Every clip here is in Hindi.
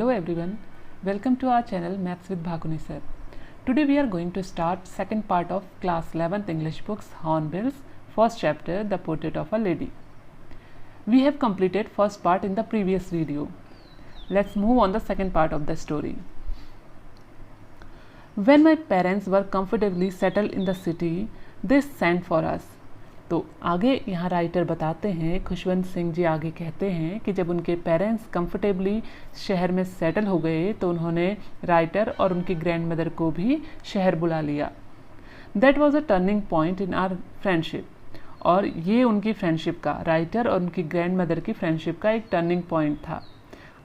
Hello everyone, welcome to our channel Maths with Bhakuni sir. Today we are going to start second part of class 11th English books Hornbills, first chapter The Portrait of a Lady. We have completed first part in the previous video. Let's move on the second part of the story. When my parents were comfortably settled in the city, they sent for us. तो आगे यहाँ राइटर बताते हैं, खुशवंत सिंह जी आगे कहते हैं कि जब उनके पेरेंट्स कंफर्टेबली शहर में सेटल हो गए तो उन्होंने राइटर और उनकी ग्रैंडमदर को भी शहर बुला लिया. That was a turning point in our friendship. और ये उनकी फ्रेंडशिप का, राइटर और उनकी ग्रैंडमदर की फ्रेंडशिप का एक टर्निंग पॉइंट था.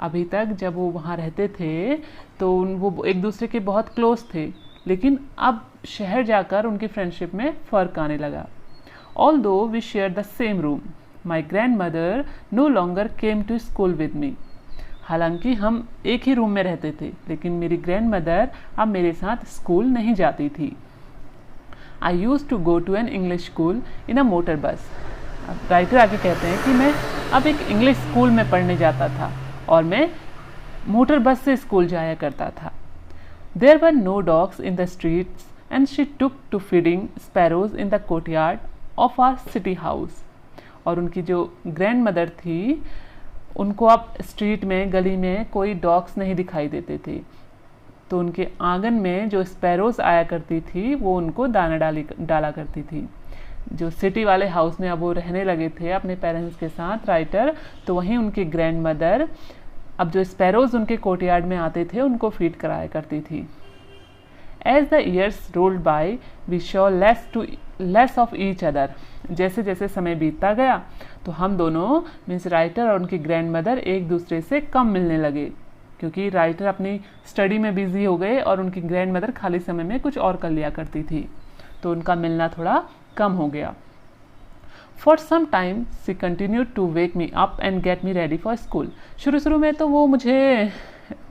अभी तक जब वो वहाँ रहते थे तो वो एक दूसरे के बहुत क्लोज थे, लेकिन अब शहर जाकर उनकी फ्रेंडशिप में फ़र्क आने लगा. Although we shared the same room, my grandmother no longer came to school with me. हालांकि हम एक ही रूम में रहते थे, लेकिन मेरी ग्रैंडमदर अब मेरे साथ स्कूल नहीं जाती थी. I used to go to an English school in a motor bus. Writer आगे कहते हैं कि मैं अब एक इंग्लिश स्कूल में पढ़ने जाता था और मैं मोटर बस से स्कूल जाया करता था. There were no dogs in the streets and she took to feeding sparrows in the courtyard of our city house. और उनकी जो ग्रैंड मदर थी उनको अब स्ट्रीट में, गली में कोई डॉग्स नहीं दिखाई देते थे, तो उनके आंगन में जो स्पैरोज आया करती थी वो उनको दाना डाला करती थी. जो सिटी वाले हाउस में अब वो रहने लगे थे अपने पेरेंट्स के साथ राइटर, तो वहीं उनकी ग्रैंड मदर अब जो स्पैरोज उनके कोर्टयार्ड में आते थे उनको फीड कराया करती थी. As the years rolled by, we saw less of each other. जैसे जैसे समय बीतता गया तो हम दोनों मीन्स राइटर और उनकी ग्रैंड मदर एक दूसरे से कम मिलने लगे, क्योंकि राइटर अपनी स्टडी में बिजी हो गए और उनकी ग्रैंड मदर खाली समय में कुछ और कर लिया करती थी, तो उनका मिलना थोड़ा कम हो गया. For some time, she continued to wake me up and get me ready for school. शुरू में तो वो मुझे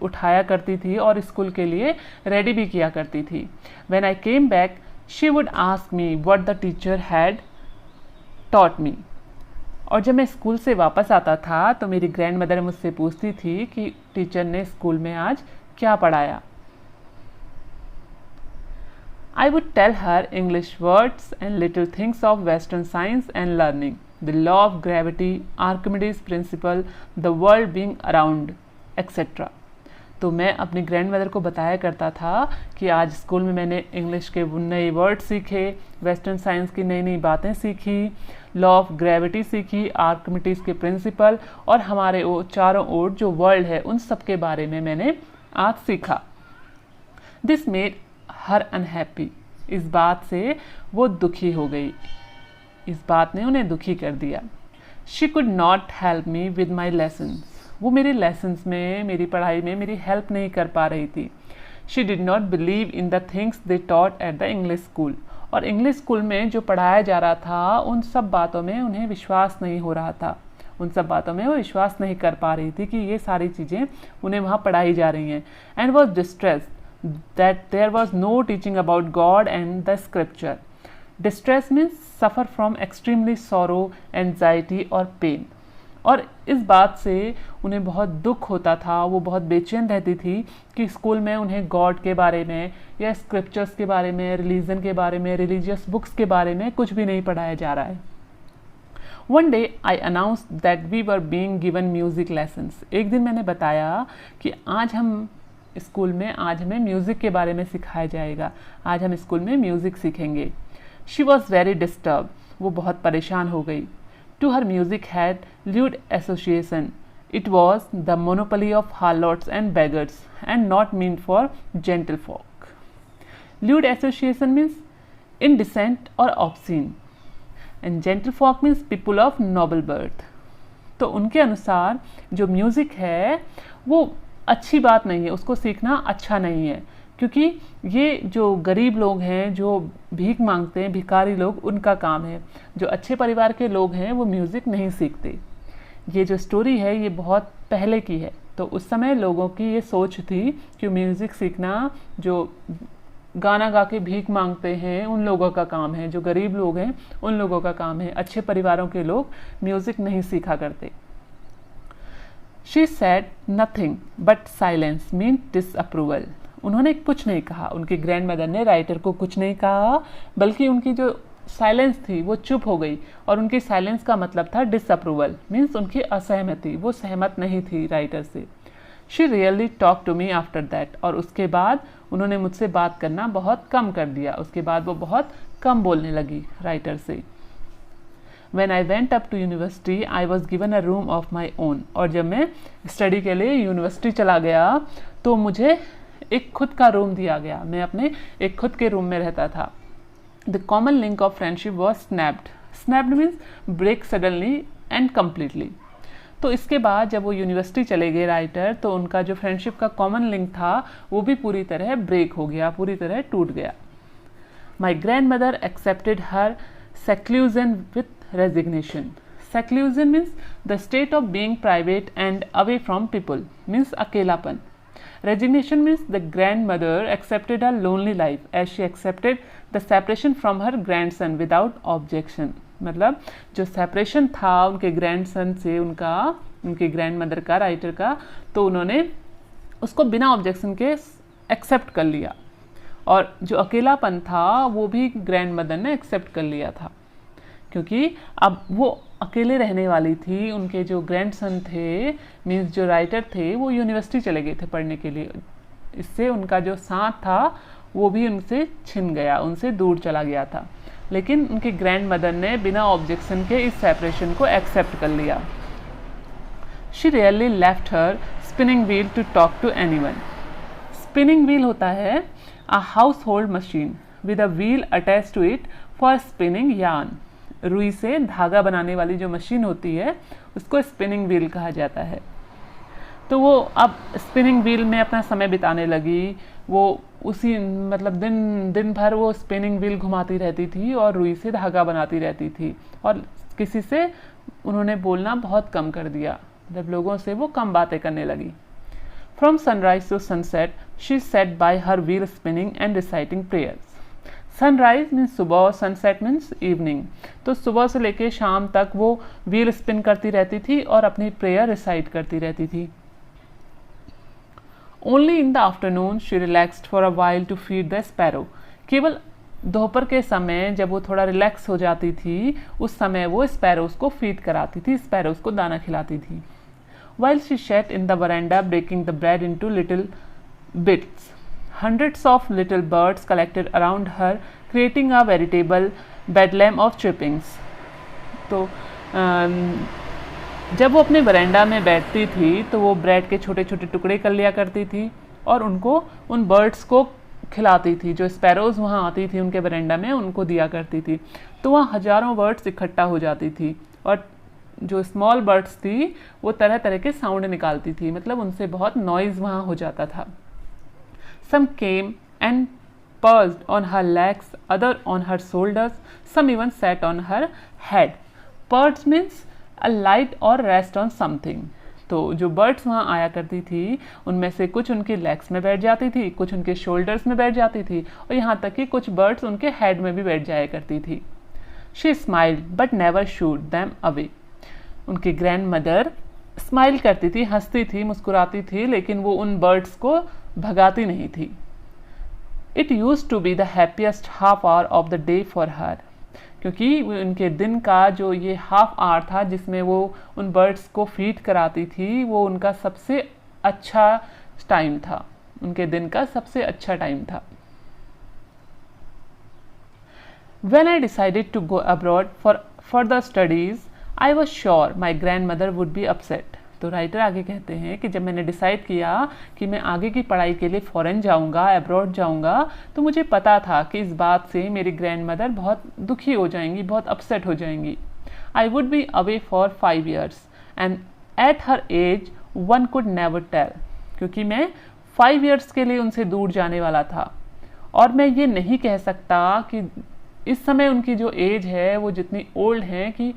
उठाया करती थी और स्कूल के लिए रेडी भी किया करती थी. When I came back, she would ask me what the teacher had taught me. और जब मैं स्कूल से वापस आता था तो मेरी ग्रैंड मदर मुझसे पूछती थी कि टीचर ने स्कूल में आज क्या पढ़ाया. I would tell her English words and little things of Western science and learning, the law of gravity, Archimedes' principle, the world being around, etc. तो मैं अपनी ग्रैंड मदर को बताया करता था कि आज स्कूल में मैंने इंग्लिश के नए वर्ड सीखे, वेस्टर्न साइंस की नई नई बातें सीखी, लॉ ऑफ ग्रेविटी सीखी, आर्किमिडीज के प्रिंसिपल और हमारे वो चारों ओर जो वर्ल्ड है उन सब के बारे में मैंने आज सीखा. This made her unhappy. इस बात से वो दुखी हो गई, इस बात ने उन्हें दुखी कर दिया. She could not help me with my lessons. वो मेरे लेसन्स में, मेरी पढ़ाई में मेरी हेल्प नहीं कर पा रही थी. She did not believe in the things they taught at the English school. और इंग्लिश स्कूल में जो पढ़ाया जा रहा था उन सब बातों में उन्हें विश्वास नहीं हो रहा था. उन सब बातों में वो विश्वास नहीं कर पा रही थी कि ये सारी चीज़ें उन्हें वहाँ पढ़ाई जा रही हैं. And was distressed that there was no teaching about God and the scripture. Distress means suffer from extremely sorrow, anxiety और pain. और इस बात से उन्हें बहुत दुख होता था, वो बहुत बेचैन रहती थी कि स्कूल में उन्हें गॉड के बारे में या स्क्रिप्चर्स के बारे में, रिलीजन के बारे में, रिलीजियस बुक्स के बारे में कुछ भी नहीं पढ़ाया जा रहा है. One day I announced that we were being given music lessons. एक दिन मैंने बताया कि आज हम स्कूल में, आज हमें म्यूज़िक के बारे में सिखाया जाएगा, आज हम स्कूल में म्यूज़िक सीखेंगे. She was very disturb. वो बहुत परेशान हो गई. To her music had lewd association. It was the monopoly of harlots and beggars and not mean for gentle folk. Lewd association means indecent और obscene and gentle folk means people of noble birth. तो उनके अनुसार जो म्यूज़िक है वो अच्छी बात नहीं है, उसको सीखना अच्छा नहीं है, क्योंकि ये जो गरीब लोग हैं, जो भीख मांगते हैं, भिखारी लोग, उनका काम है. जो अच्छे परिवार के लोग हैं वो म्यूज़िक नहीं सीखते. ये जो स्टोरी है ये बहुत पहले की है, तो उस समय लोगों की ये सोच थी कि म्यूज़िक सीखना जो गाना गा के भीख मांगते हैं उन लोगों का काम है, जो गरीब लोग हैं उन लोगों का काम है. अच्छे परिवारों के लोग म्यूज़िक नहीं सीखा करते. She said nothing but silence mean disapproval. उन्होंने कुछ नहीं कहा, उनकी ग्रैंड मदर ने राइटर को कुछ नहीं कहा, बल्कि उनकी जो साइलेंस थी वो चुप हो गई, और उनकी साइलेंस का मतलब था डिसअप्रूवल, मीन्स उनकी असहमति, वो सहमत नहीं थी राइटर से। She really talk to me after that, और उसके बाद उन्होंने मुझसे बात करना बहुत कम कर दिया, उसके बाद वो बहुत कम बोलने लगी राइटर से। When I went up to university, I was given a room of my own. और जब मैं स्टडी के लिए यूनिवर्सिटी चला गया तो मुझे एक खुद का रूम दिया गया, मैं अपने एक खुद के रूम में रहता था। The common link of friendship was snapped. Snapped means break suddenly and completely. तो इसके बाद जब वो यूनिवर्सिटी चले गए राइटर, तो उनका जो फ्रेंडशिप का कॉमन लिंक था वो भी पूरी तरह ब्रेक हो गया, पूरी तरह टूट गया। My grandmother accepted her seclusion with resignation. Seclusion means the state of being private and away from people, means अकेलापन. Resignation means the grandmother accepted her lonely life as she accepted the separation from her grandson without objection. मतलब जो सेपरेशन था उनके ग्रैंडसन से, उनके ग्रैंडमदर का, राइटर का, तो उन्होंने उसको बिना ऑब्जेक्शन के एक्सेप्ट कर लिया, और जो अकेलापन था वो भी ग्रैंडमदर ने एक्सेप्ट कर लिया था, क्योंकि अब वो अकेले रहने वाली थी। उनके जो ग्रैंडसन थे, मीन्स जो राइटर थे, वो यूनिवर्सिटी चले गए थे पढ़ने के लिए, इससे उनका जो साथ था वो भी उनसे छिन गया, उनसे दूर चला गया था। लेकिन उनकी ग्रैंडमदर ने बिना ऑब्जेक्शन के इस सेपरेशन को एक्सेप्ट कर लिया। She really left her spinning wheel to talk to anyone. Spinning wheel होता है a household machine with a wheel attach to it for spinning yarn. रुई से धागा बनाने वाली जो मशीन होती है उसको स्पिनिंग व्हील कहा जाता है। तो वो अब स्पिनिंग व्हील में अपना समय बिताने लगी, वो उसी मतलब दिन भर वो स्पिनिंग व्हील घुमाती रहती थी और रुई से धागा बनाती रहती थी, और किसी से उन्होंने बोलना बहुत कम कर दिया, जब लोगों से वो कम बातें करने लगी। From sunrise to sunset she set by her wheel spinning and reciting prayers. Sunrise means सुबह, सनसेट मीन्स इवनिंग। तो सुबह से लेकर शाम तक वो व्हील स्पिन करती रहती थी और अपनी प्रेयर रिसाइट करती रहती थी। Only in the afternoon she relaxed for a while to feed the sparrow. केवल दोपहर के समय जब वो थोड़ा रिलैक्स हो जाती थी, उस समय वो स्पैरोज को फीड कराती थी, स्पैरोज को दाना खिलाती थी। While she sat in the verandah breaking the bread into little bits, hundreds of little birds collected around her, creating a veritable bedlam of chirpings. तो जब वो अपने वरांडा में बैठती थी तो वो ब्रेड के छोटे छोटे टुकड़े कर लिया करती थी और उनको उन बर्ड्स को खिलाती थी। जो स्पैरोज वहाँ आती थी उनके वरांडा में, उनको दिया करती थी। तो वहाँ हजारों बर्ड्स इकट्ठा हो जाती थी, और जो स्मॉल बर्ड्स थी वो तरह तरह के साउंड निकालती थी, मतलब उनसे बहुत नॉइज़ वहाँ हो जाता था। Some came and perched on her legs, other on her shoulders, some even sat on her head. Perched means a light or rest on something. तो जो बर्ड्स वहाँ आया करती थी उनमें से कुछ उनके लेग्स में बैठ जाती थी, कुछ उनके शोल्डर्स में बैठ जाती थी, और यहाँ तक कि कुछ बर्ड्स उनके हेड में भी बैठ जाया करती थी। She smiled but never shooed them away. उनकी ग्रैंड मदर स्माइल करती थी, हंसती थी, मुस्कुराती थी, लेकिन वो उन बर्ड्स को भगाती नहीं थी। It use to be the happiest half hour of the day for her, क्योंकि उनके दिन का जो ये हाफ आवर था जिसमें वो उन बर्ड्स को फीड कराती थी, वो उनका सबसे अच्छा टाइम था, उनके दिन का सबसे अच्छा टाइम था। When I decided to go abroad for further studies, I was sure my grandmother would be upset. तो राइटर आगे कहते हैं कि जब मैंने डिसाइड किया कि मैं आगे की पढ़ाई के लिए फ़ॉरेन जाऊंगा, अब्रॉड जाऊंगा, तो मुझे पता था कि इस बात से मेरी ग्रैंडमदर बहुत दुखी हो जाएंगी, बहुत अपसेट हो जाएंगी। I would be away for 5 years and at her age one could never tell, क्योंकि मैं 5 years के लिए उनसे दूर जाने वाला था, और मैं ये नहीं कह सकता कि इस समय उनकी जो एज है वो जितनी ओल्ड है कि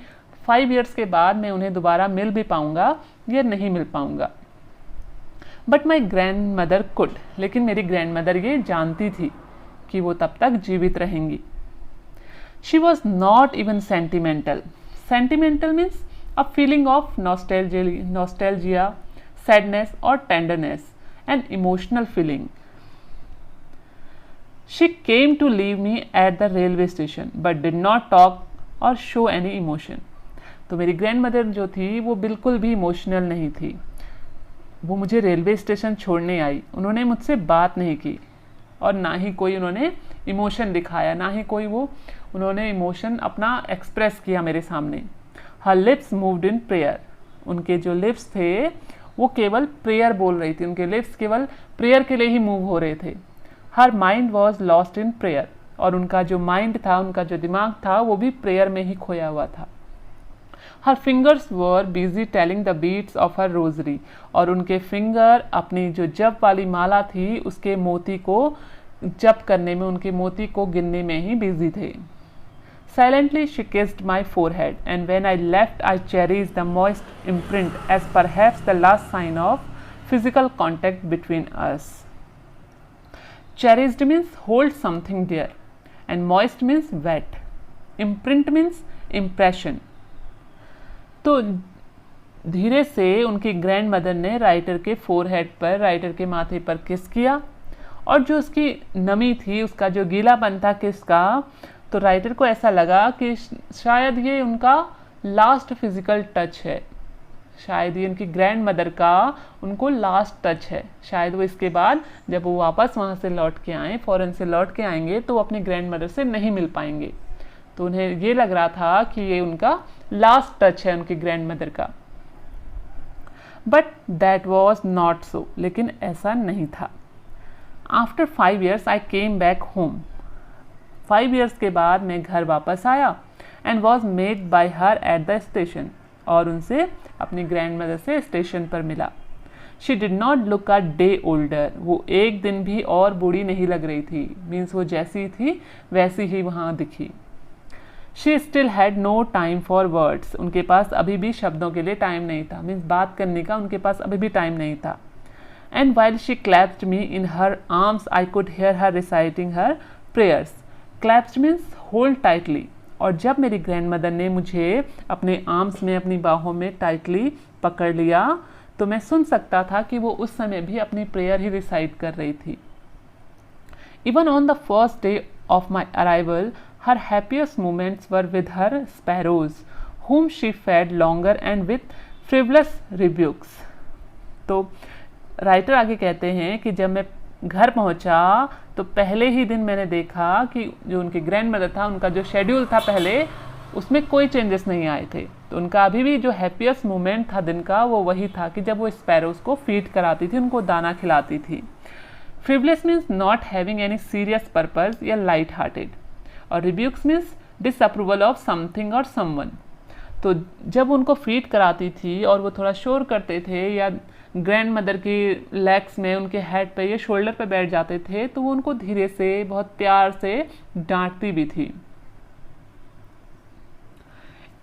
5 years के बाद मैं उन्हें दोबारा मिल भी पाऊंगा या नहीं मिल पाऊंगा। But my grand mother could, लेकिन मेरी ग्रैंड मदर ये जानती थी कि वो तब तक जीवित रहेंगी। She was not even sentimental. Sentimental means a feeling of nostalgia sadness or tenderness, an emotional feeling. She came to leave me at the railway station but did not talk or show any emotion. तो मेरी ग्रैंड मदर जो थी वो बिल्कुल भी इमोशनल नहीं थी। वो मुझे रेलवे स्टेशन छोड़ने आई, उन्होंने मुझसे बात नहीं की और ना ही कोई उन्होंने इमोशन दिखाया, ना ही कोई वो उन्होंने इमोशन अपना एक्सप्रेस किया मेरे सामने। हर लिप्स मूव्ड इन प्रेयर, उनके जो लिप्स थे वो केवल प्रेयर बोल रही थी, उनके लिप्स केवल प्रेयर के लिए ही मूव हो रहे थे। Her mind was lost in prayer, और उनका जो माइंड था, उनका जो दिमाग था वो भी प्रेयर में ही खोया हुआ था। Her fingers were busy telling the beads of her rosary, और उनके फिंगर अपनी जो जप वाली माला थी उसके मोती को जप करने में, उनके मोती को गिनने में ही बिजी थे। Silently she kissed my forehead, and when I left I cherished the moist imprint as perhaps the last sign of physical contact between us. Cherished means hold something dear, and moist means wet. Imprint means impression. तो धीरे से उनकी ग्रैंड मदर ने राइटर के फोरहेड पर, राइटर के माथे पर किस किया, और जो उसकी नमी थी, उसका जो गीलापन था किस का, तो राइटर को ऐसा लगा कि शायद ये उनका लास्ट फिजिकल टच है, शायद ये उनकी ग्रैंड मदर का उनको लास्ट टच है। शायद वो इसके बाद जब वो वापस वहाँ से लौट के आए, फॉरेन से लौट के आएंगे, तो वो अपनी ग्रैंड मदर से नहीं मिल पाएंगे। तो उन्हें ये लग रहा था कि ये उनका लास्ट टच है उनकी ग्रैंड मदर का। But that was not so, लेकिन ऐसा नहीं था। After 5 years I came back home, 5 years के बाद मैं घर वापस आया, and was met by her at the station, और उनसे अपनी ग्रैंड मदर से स्टेशन पर मिला। She did not look a day older, वो एक दिन भी और बूढ़ी नहीं लग रही थी, मीन्स वो जैसी थी वैसी ही वहाँ दिखी। She still had no time for words, उनके पास अभी भी शब्दों के लिए टाइम नहीं था, मीन्स बात करने का उनके पास अभी भी टाइम नहीं था। And while she clapped me in her arms I could hair her reciting her prayers. Clapped means hold tightly, और जब मेरी ग्रैंड मदर ने मुझे अपने आर्म्स में, अपनी बाहों में टाइटली पकड़ लिया, तो मैं सुन सकता था कि वो उस समय भी अपनी प्रेयर ही रिसाइट कर रही थी। Even on the first day of my arrival her happiest moments were with her sparrows, whom she fed longer and with frivolous rebukes. तो राइटर आगे कहते हैं कि जब मैं घर पहुंचा तो पहले ही दिन मैंने देखा कि जो उनकी ग्रैंड मदर था, उनका जो शेड्यूल था पहले, उसमें कोई चेंजेस नहीं आए थे। तो उनका अभी भी जो हैप्पीएस्ट मोमेंट था दिन का, वो वही था कि जब वो स्पैरोज को फीड कराती थी, उनको दाना खिलाती थी। Frivolous means not having any serious purpose या लाइट हार्टेड, और रिब्यूक्स मीन्स डिसअप्रूवल ऑफ समथिंग और समवन। तो जब उनको फीड कराती थी और वो थोड़ा शोर करते थे या ग्रैंड मदर की लेग्स में, उनके हेड पे या शोल्डर पे बैठ जाते थे, तो वो उनको धीरे से, बहुत प्यार से डांटती भी थी।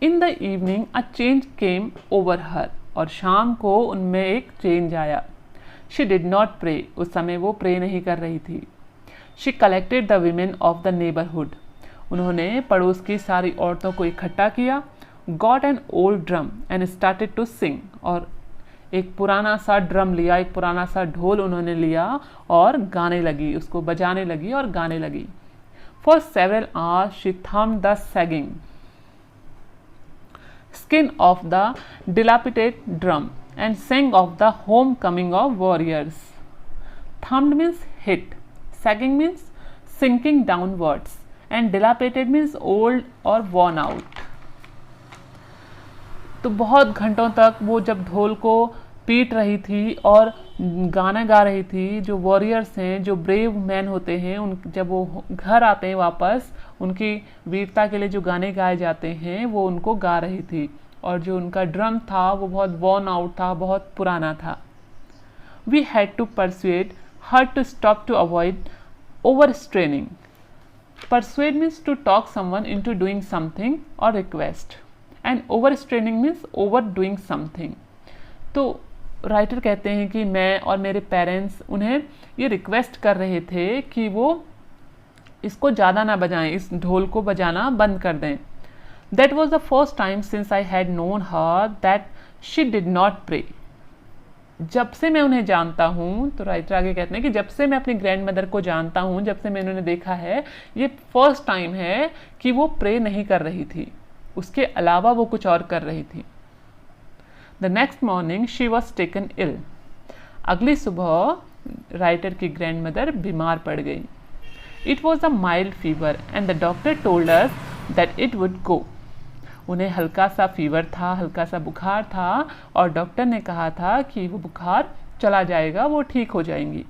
इन the evening a change came over हर, और शाम को उनमें एक चेंज आया। शी डिड नॉट प्रे, उस समय वो प्रे नहीं कर रही थी। She collected the women of the neighbourhood, उन्होंने पड़ोस की सारी औरतों को इकट्ठा किया। Got an old drum and started to sing, और एक पुराना सा ड्रम लिया, एक पुराना सा ढोल उन्होंने लिया और गाने लगी, उसको बजाने लगी और गाने लगी। For several hours she thumped the sagging skin of the dilapidated drum and sang of the homecoming of warriors. Thumbed means hit, sagging means sinking downwards, and dilapidated means old or worn out. तो बहुत घंटों तक वो जब ढोल को पीट रही थी और गाना गा रही थी, जो वॉरियर्स हैं, जो ब्रेव मैन होते हैं, उन जब वो घर आते हैं वापस, उनकी वीरता के लिए जो गाने गाए जाते हैं वो उनको गा रही थी, और जो उनका ड्रम था वो बहुत वॉर्न आउट था, बहुत पुराना था। We had to persuade her to stop to avoid over straining. Persuade means to talk someone into doing something और request, and over straining means over doing something. तो राइटर कहते हैं कि मैं और मेरे पेरेंट्स उन्हें ये रिक्वेस्ट कर रहे थे कि वो इसको ज़्यादा ना बजाएं, इस ढोल को बजाना बंद कर दें। That was the first time since I had known her that she did not pray. जब से मैं उन्हें जानता हूँ, तो राइटर आगे कहते हैं कि जब से मैं अपनी ग्रैंड मदर को जानता हूँ, जब से मैंने उन्हें देखा है, ये फर्स्ट टाइम है कि वो प्रे नहीं कर रही थी, उसके अलावा वो कुछ और कर रही थी। The next morning she was taken ill. अगली सुबह राइटर की ग्रैंड मदर बीमार पड़ गई। It was a mild fever and the doctor told us that it would go. उन्हें हल्का सा फीवर था, हल्का सा बुखार था, और डॉक्टर ने कहा था कि वो बुखार चला जाएगा, वो ठीक हो जाएंगी।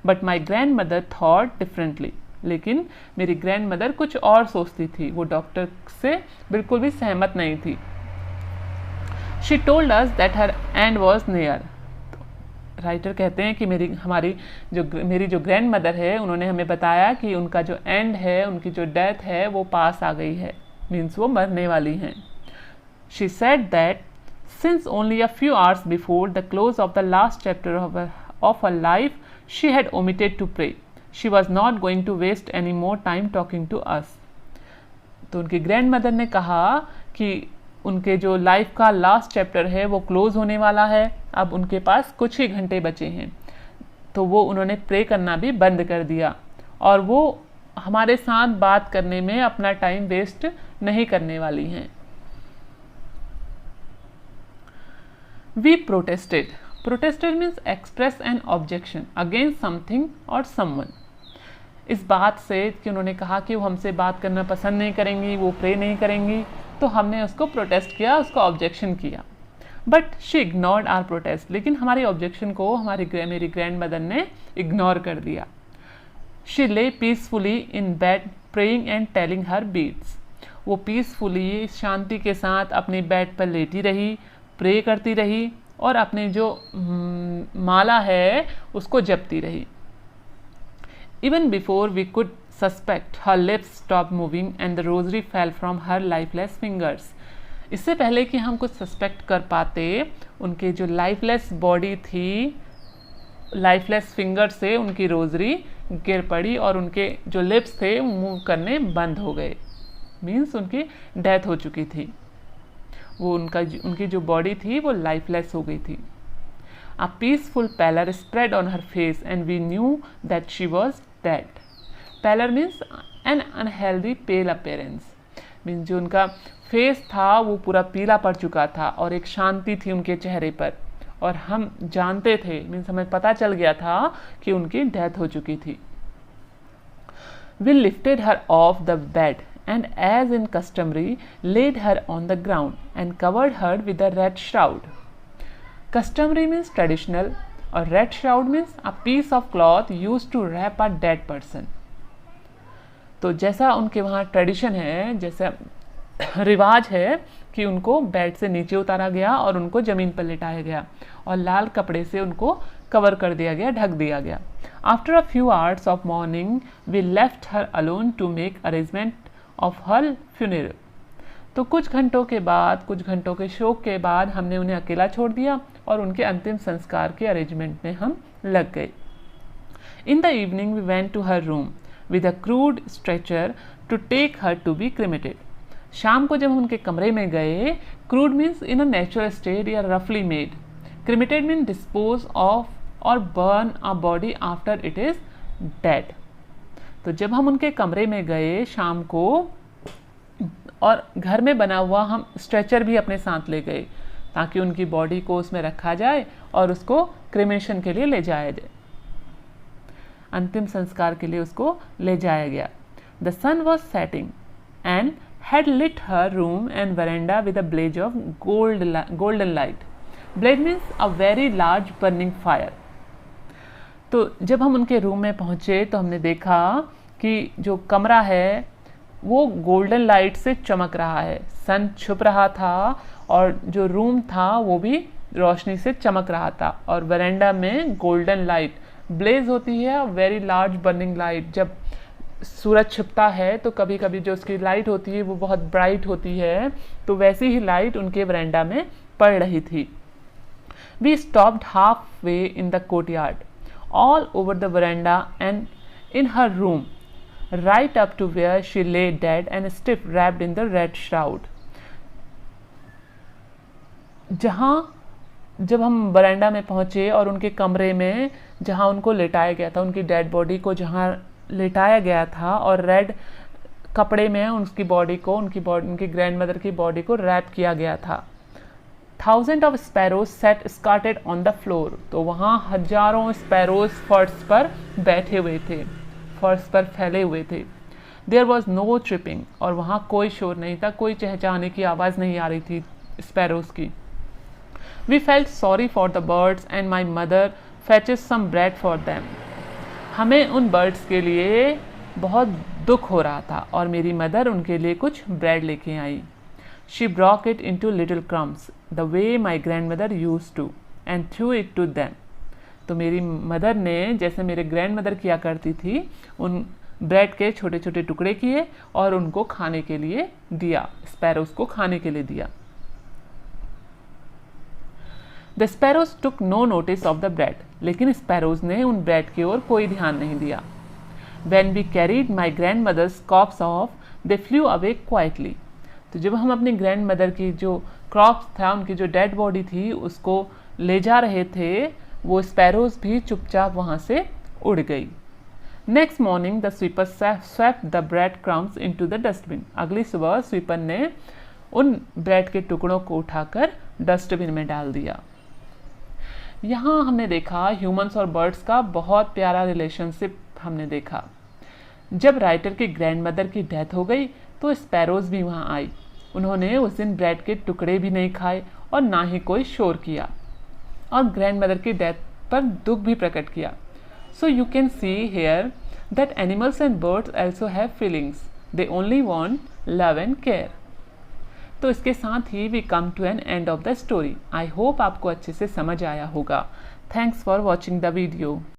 But my grand mother thought differently. लेकिन मेरी ग्रैंड मदर कुछ और सोचती थी, वो डॉक्टर से बिल्कुल भी सहमत नहीं थी। She told us that her and was near. Writer कहते हैं कि मेरी जो ग्रैंड मदर है, उन्होंने हमें बताया कि उनका जो एंड है, उनकी जो डेथ है, वो पास आ गई है, मीन्स वो मरने वाली हैं। She said that since only a few hours before the close of the last chapter of her life, she had omitted to pray. She was not going to waste any more time talking to us. तो उनकी ग्रैंड मदर ने कहा कि उनके जो लाइफ का लास्ट चैप्टर है वो क्लोज होने वाला है, अब उनके पास कुछ ही घंटे बचे हैं, तो वो उन्होंने प्रे करना भी बंद कर दिया, और वो हमारे साथ बात करने में अपना टाइम वेस्ट नहीं करने वाली हैं। We protested. Protested means express an objection against something और समवन। इस बात से कि उन्होंने कहा कि वो हमसे बात करना पसंद नहीं करेंगी, वो प्रे नहीं करेंगी, तो हमने उसको प्रोटेस्ट किया, उसको ऑब्जेक्शन किया। But she ignored our protest. लेकिन हमारी ऑब्जेक्शन को मेरी ग्रैंड मदर ने इग्नोर कर दिया। She lay peacefully in bed praying and telling her beads. वो पीसफुली, शांति के साथ अपने बेड पर लेटी रही, प्रे करती रही, और अपने जो माला है उसको जपती रही। Even before we could suspect her lips stop moving and the rosary fell from her lifeless fingers. इससे पहले कि हम कुछ सस्पेक्ट कर पाते, उनके जो लाइफलेस बॉडी थी, लाइफलेस फिंगर से उनकी रोजरी गिर पड़ी और उनके जो लिप्स थे मूव करने बंद हो गए, मीन्स उनकी डेथ हो चुकी थी। वो उनकी जो बॉडी थी वो लाइफलेस हो गई थी। A peaceful pallor spread on her face and we knew that she was dead. Pallor means an unhealthy pale appearance. Means जो उनका फेस था वो पूरा पीला पड़ चुका था और एक शांति थी उनके चेहरे पर, और हम जानते थे, मीन्स हमें पता चल गया था कि उनकी डेथ हो चुकी थी। We lifted her off the bed and as in customary laid her on the ground and covered her with a red shroud. Customary means traditional और red shroud means a piece of cloth used to wrap a dead person. तो जैसा उनके वहाँ ट्रेडिशन है, जैसा रिवाज है कि उनको बेड से नीचे उतारा गया और उनको ज़मीन पर लिटाया गया और लाल कपड़े से उनको कवर कर दिया गया, ढक दिया गया। After a few hours of morning we left her alone to make arrangement of her funeral. तो कुछ घंटों के शोक के बाद हमने उन्हें अकेला छोड़ दिया और उनके अंतिम संस्कार के अरेंजमेंट में हम लग गए। In the evening we went to her room with a crude stretcher to take her to be cremated. शाम को जब हम उनके कमरे में गए, crude means in a natural state या रफली made, cremated mean dispose of और burn a body after it is dead. तो जब हम उनके कमरे में गए शाम को, और घर में बना हुआ हम स्ट्रेचर भी अपने साथ ले गए ताकि उनकी बॉडी को उसमें रखा जाए और उसको क्रिमेशन के लिए ले जाया जाए, अंतिम संस्कार के लिए उसको ले जाया गया। The sun was setting and had lit her room and veranda with a blaze of golden light. Blaze means a very large burning fire. तो जब हम उनके रूम में पहुँचे तो हमने देखा कि जो कमरा है वो गोल्डन लाइट से चमक रहा है, सन छुप रहा था और जो रूम था वो भी रोशनी से चमक रहा था, और वरेंडा में गोल्डन लाइट, ब्लेज होती है वेरी लार्ज बर्निंग लाइट। जब सूरज छिपता है तो कभी कभी जो उसकी लाइट होती है वो बहुत ब्राइट होती है, तो वैसी ही लाइट उनके वरेंडा में पड़ रही थी। We stopped half way in the courtyard, all over the verandah and in her room, right up to where she lay dead and stiff wrapped in the red shroud. जहाँ जब हम बरामदा में पहुंचे और उनके कमरे में जहां उनको लेटाया गया था, उनकी डेड बॉडी को जहां लेटाया गया था और रेड कपड़े में उनकी बॉडी को, उनकी ग्रैंडमदर की बॉडी को रैप किया गया था। Thousand of sparrows sat scattered on the floor, तो वहाँ हजारों स्पैरोज फर्श पर बैठे हुए थे, फर्श पर फैले हुए थे। देयर वॉज नो ट्रिपिंग, और वहाँ कोई शोर नहीं था, कोई चहचहाने की आवाज़ नहीं आ रही थी स्पैरोज की। We felt sorry for the birds and my mother fetches some bread for them. हमें उन बर्ड्स के लिए बहुत दुख हो रहा था और मेरी मदर उनके लिए कुछ ब्रेड लेके आई। She broke it into little crumbs, the way my grandmother used to, and threw it to them. तो मेरी मदर ने जैसे मेरे ग्रैंडमदर किया करती थी, उन ब्रेड के छोटे छोटे टुकड़े किए और उनको खाने के लिए दिया, स्पैरोज को खाने के लिए दिया। The sparrows took no notice of the bread, लेकिन स्पैरोज ने उन ब्रेड की ओर कोई ध्यान नहीं दिया। When we carried my grandmother's corpse off, they flew away quietly. तो जब हम अपनी ग्रैंडमदर की जो क्रॉप्स था, उनकी जो डेड बॉडी थी, उसको ले जा रहे थे, वो स्पैरोज भी चुपचाप वहाँ से उड़ गई। Next morning the sweeper swept the bread crumbs into the dustbin. अगली सुबह स्वीपर ने उन ब्रेड के टुकड़ों को उठाकर डस्टबिन में डाल दिया। यहाँ हमने देखा ह्यूमंस और बर्ड्स का बहुत प्यारा रिलेशनशिप हमने देखा। जब राइटर की ग्रैंडमदर की डेथ हो गई तो स्पैरोज भी वहाँ आई। उन्होंने उस दिन ब्रेड के टुकड़े भी नहीं खाए और ना ही कोई शोर किया और ग्रैंडमदर की डेथ पर दुख भी प्रकट किया। So you can see here that animals and birds also have feelings, they only want love and care. तो इसके साथ ही we come to an end of the story. I hope आपको अच्छे से समझ आया होगा। Thanks for watching the video.